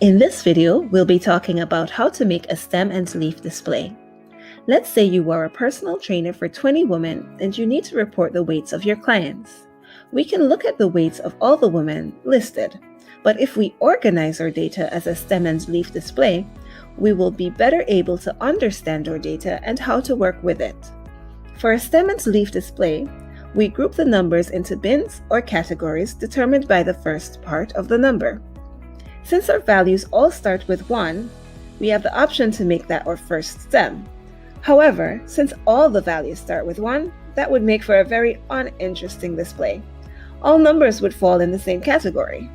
In this video, we'll be talking about how to make a stem and leaf display. Let's say you are a personal trainer for 20 women and you need to report the weights of your clients. We can look at the weights of all the women listed, but if we organize our data as a stem and leaf display, we will be better able to understand our data and how to work with it. For a stem and leaf display, we group the numbers into bins or categories determined by the first part of the number. Since our values all start with 1, we have the option to make that our first stem. However, since all the values start with 1, that would make for a very uninteresting display. All numbers would fall in the same category.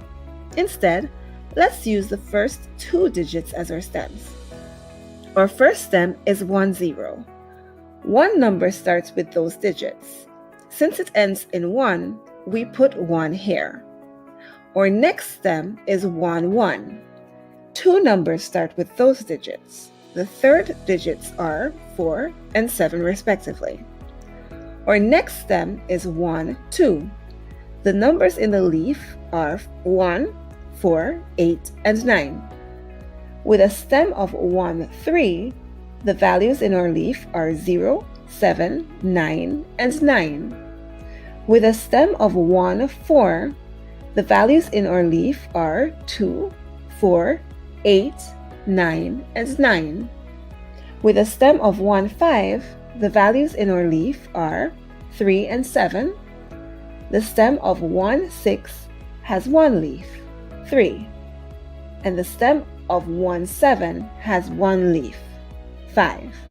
Instead, let's use the first 2 digits as our stems. Our first stem is 10. One number starts with those digits. Since it ends in 1, we put 1 here. Our next stem is 11. 2 numbers start with those digits. The third digits are 4 and 7 respectively. Our next stem is 12. The numbers in the leaf are 1, 4, 8, and 9. With a stem of 13, the values in our leaf are 0, 7, 9, and 9. With a stem of 14, the values in our leaf are 2, 4, 8, 9, and 9. With a stem of 15, the values in our leaf are 3 and 7. The stem of 16 has 1 leaf, 3. And the stem of 17 has 1 leaf, 5.